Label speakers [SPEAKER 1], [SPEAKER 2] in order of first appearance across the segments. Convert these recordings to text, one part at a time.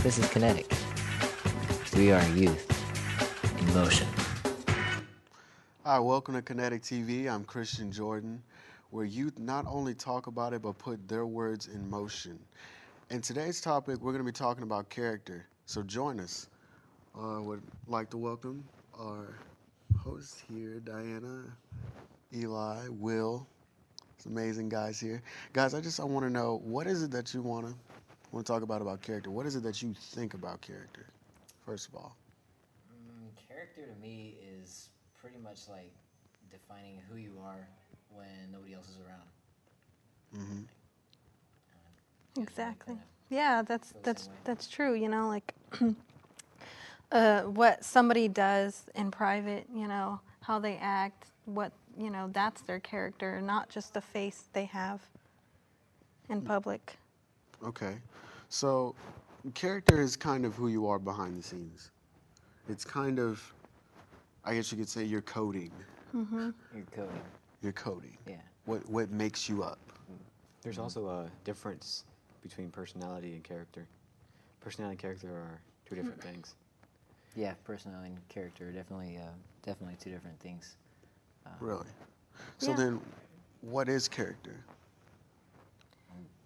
[SPEAKER 1] This is Kinetic. We are youth in motion.
[SPEAKER 2] Hi, welcome to Kinetic TV. I'm Christian Jordan, where youth not only talk about it, but put their words in motion. In today's topic, we're going to be talking about character. So join us. I would like to welcome our hosts here, Diana, Eli, Will. Some amazing guys here. Guys, I want to know, what is it that you want to talk about character? What is it that you think about character, first of all?
[SPEAKER 1] Character to me is pretty much like defining who you are when nobody else is around.
[SPEAKER 2] Mm-hmm.
[SPEAKER 3] Exactly. Yeah, that's true. You know, like what somebody does in private, you know, how they act, what, you know, that's their character, not just the face they have in public.
[SPEAKER 2] Okay. So, character is kind of who you are behind the scenes. It's kind of, I guess you could say, your coding.
[SPEAKER 3] Mm-hmm.
[SPEAKER 1] You're coding.
[SPEAKER 2] Your coding.
[SPEAKER 1] Yeah.
[SPEAKER 2] What makes you up.
[SPEAKER 4] There's also a difference between personality and character. Personality and character are two different things.
[SPEAKER 1] Yeah, personality and character are definitely two different things.
[SPEAKER 2] Really? So
[SPEAKER 3] Yeah.
[SPEAKER 2] then, what is character?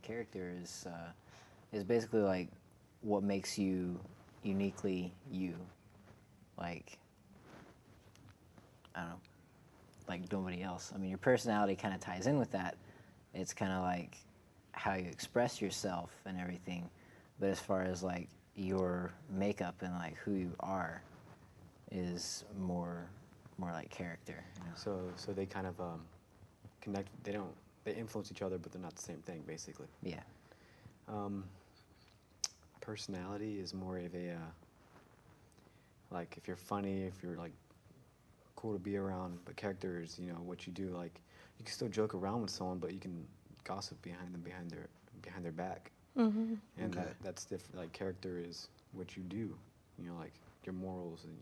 [SPEAKER 1] Character is basically like what makes you uniquely you. Like, I don't know, like nobody else. I mean, your personality kind of ties in with that. It's kind of like how you express yourself and everything. But as far as like your makeup and like who you are is more like character. You know?
[SPEAKER 4] So they kind of connect. They influence each other, but they're not the same thing, basically.
[SPEAKER 1] Yeah.
[SPEAKER 4] Personality is more of a like if you're funny, if you're like cool to be around. But character is, you know, what you do. Like you can still joke around with someone, but you can gossip behind them, behind their back.
[SPEAKER 3] Mm-hmm.
[SPEAKER 4] And
[SPEAKER 2] Okay.
[SPEAKER 4] that's different. Like character is what you do. You know, like your morals and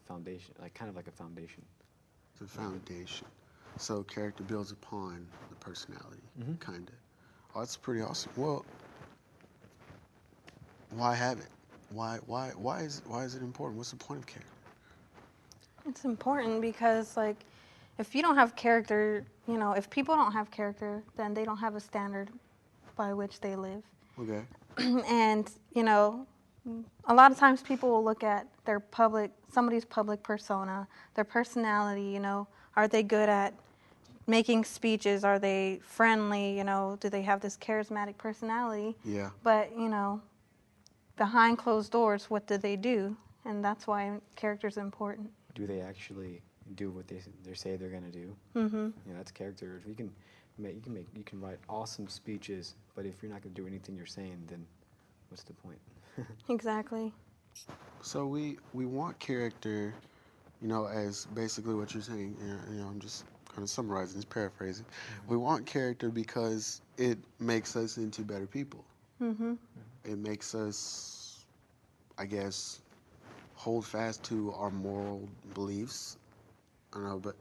[SPEAKER 4] foundation, like kind of like a foundation.
[SPEAKER 2] The foundation. So character builds upon the personality,
[SPEAKER 4] Mhm.
[SPEAKER 2] kind of. Oh, that's pretty awesome. Well, why have it? Why is it important? What's the point of character?
[SPEAKER 3] It's important because, like, if you don't have character, you know, if people don't have character, then they don't have a standard by which they live.
[SPEAKER 2] Okay.
[SPEAKER 3] And, you know, a lot of times people will look at somebody's public persona, their personality, you know, are they good at making speeches? Are they friendly? You know, do they have this charismatic personality?
[SPEAKER 2] Yeah.
[SPEAKER 3] But, you know, behind closed doors, what do they do? And that's why character's important.
[SPEAKER 4] Do they actually do what they say they're gonna do?
[SPEAKER 3] Mm-hmm.
[SPEAKER 4] You know, that's character. If you can write awesome speeches, but if you're not gonna do anything you're saying, then what's the point?
[SPEAKER 3] Exactly.
[SPEAKER 2] So we want character, you know, as basically what you're saying. You know, I'm just kind of summarizing, just paraphrasing. We want character because it makes us into better people.
[SPEAKER 3] Mm-hmm.
[SPEAKER 2] It makes us, I guess, hold fast to our moral beliefs. I don't know, but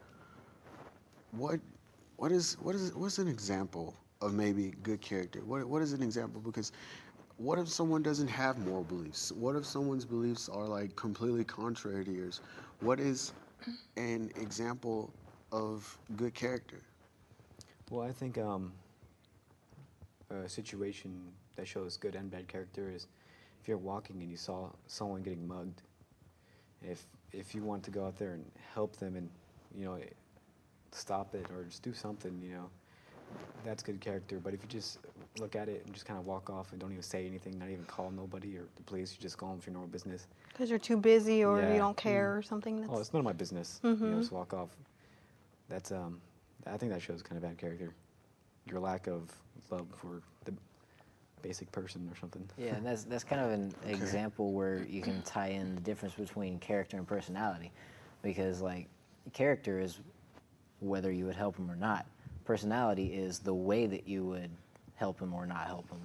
[SPEAKER 2] what's an example of maybe good character? What is an example? Because what if someone doesn't have moral beliefs? What if someone's beliefs are like completely contrary to yours? What is an example of good character?
[SPEAKER 4] Well, I think a situation that shows good and bad character is if you're walking and you saw someone getting mugged. If you want to go out there and help them and, you know, stop it or just do something, that's good character. But if you just look at it and just kind of walk off and don't even say anything, not even call nobody or the police, you just go on with your normal business.
[SPEAKER 3] Because you're too busy or
[SPEAKER 4] Yeah.
[SPEAKER 3] you don't care or something.
[SPEAKER 4] Oh, it's none of my business. Just walk off. That's I think that shows kind of bad character. Your lack of love for the basic person or something.
[SPEAKER 1] Yeah, and that's kind of an example where you can tie in the difference between character and personality, because like character is whether you would help them or not. Personality is the way that you would help them or not help them.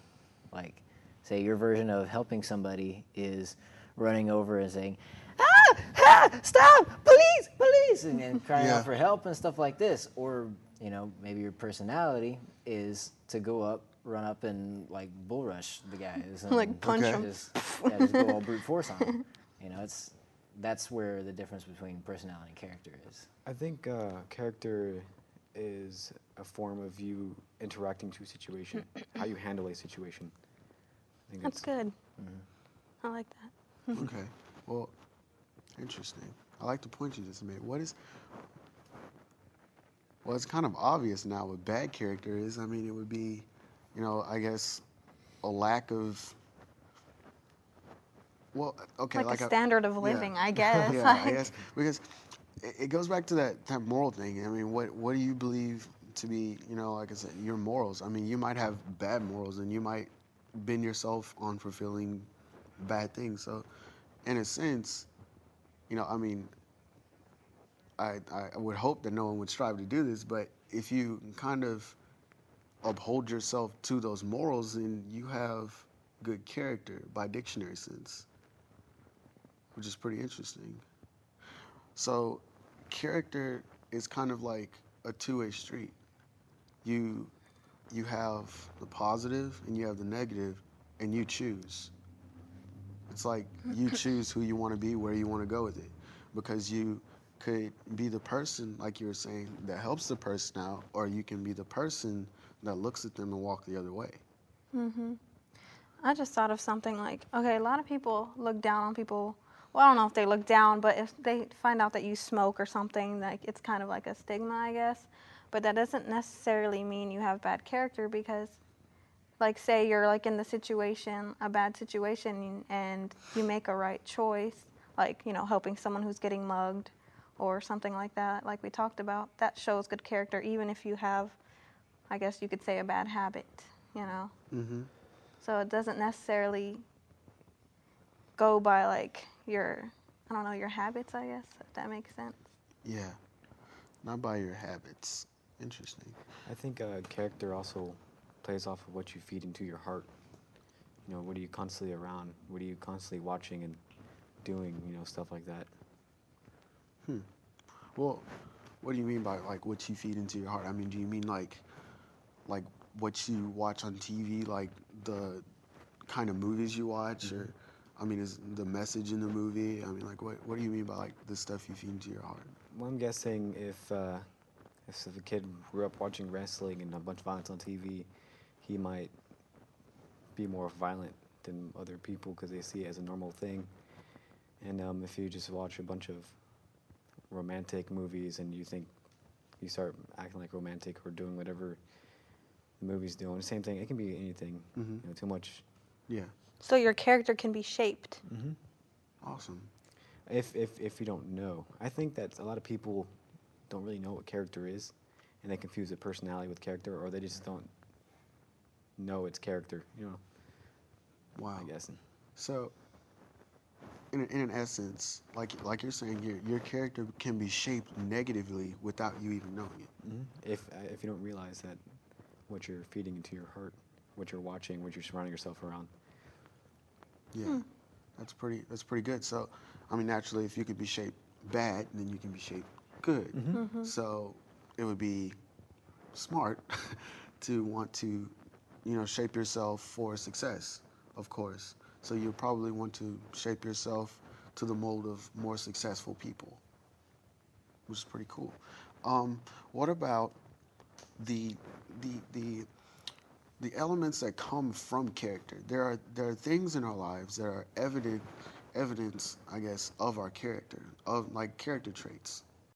[SPEAKER 1] Like, say your version of helping somebody is running over and saying, "Ah, ah, stop, police, police," and crying out for help and stuff like this. Or, maybe your personality is to go up, run up and like bull rush the guys. And
[SPEAKER 3] like punch them.
[SPEAKER 1] just go all brute force on them. That's where the difference between personality and character is.
[SPEAKER 4] I think character is a form of you interacting to a situation, how you handle a situation. I think
[SPEAKER 3] That's good. I like that.
[SPEAKER 2] Okay. Well, interesting. I like the point you just made. Well, it's kind of obvious now what bad character is. I mean, it would be, I guess, a lack of, well, okay.
[SPEAKER 3] Like a standard of living, I guess.
[SPEAKER 2] Yeah, I guess. Because it goes back to that moral thing. I mean, what do you believe to be, like I said, your morals? I mean, you might have bad morals and you might bend yourself on fulfilling bad things. So, in a sense, I mean, I would hope that no one would strive to do this, but if you kind of uphold yourself to those morals, then you have good character by dictionary sense, which is pretty interesting. So, character is kind of like a two-way street. You have the positive and you have the negative, and you choose. It's like you choose who you want to be, where you want to go with it, because you could be the person, like you were saying, that helps the person out, or you can be the person that looks at them and walk the other way.
[SPEAKER 3] I just thought of something like, okay, a lot of people look down on people. Well, I don't know if they look down, but if they find out that you smoke or something, like it's kind of like a stigma, I guess. But that doesn't necessarily mean you have bad character, because like say you're like in the situation, a bad situation, and you make a right choice, like, helping someone who's getting mugged or something like that, like we talked about, that shows good character, even if you have, I guess you could say, a bad habit, So it doesn't necessarily go by like your habits, I guess, if that makes sense.
[SPEAKER 2] Yeah, not by your habits. Interesting.
[SPEAKER 4] I think character also plays off of what you feed into your heart. What are you constantly around? What are you constantly watching and doing? Stuff like that.
[SPEAKER 2] Well, what do you mean by like what you feed into your heart? I mean, do you mean like what you watch on TV, like the kind of movies you watch, or I mean, is the message in the movie? I mean, like what do you mean by like the stuff you feed into your heart?
[SPEAKER 4] Well, I'm guessing if a kid grew up watching wrestling and a bunch of violence on TV, he might be more violent than other people because they see it as a normal thing. And if you just watch a bunch of romantic movies and you start acting like romantic or doing whatever the movie's doing, the same thing. It can be anything. Too much.
[SPEAKER 2] Yeah.
[SPEAKER 3] So your character can be shaped.
[SPEAKER 2] Awesome.
[SPEAKER 4] If you don't know, I think that a lot of people don't really know what character is, and they confuse the personality with character, or they just don't know its character.
[SPEAKER 2] Wow.
[SPEAKER 4] I guess.
[SPEAKER 2] So, in an essence, like you're saying here, your character can be shaped negatively without you even knowing it.
[SPEAKER 4] If you don't realize that what you're feeding into your heart, what you're watching, what you're surrounding yourself around.
[SPEAKER 2] Yeah, that's pretty good. So, I mean, naturally, if you could be shaped bad, then you can be shaped good. So, it would be smart to want to, shape yourself for success, of course. So you probably want to shape yourself to the mold of more successful people, which is pretty cool. What about the elements that come from character? There are things in our lives that are evidence, I guess, of our character, of like character traits.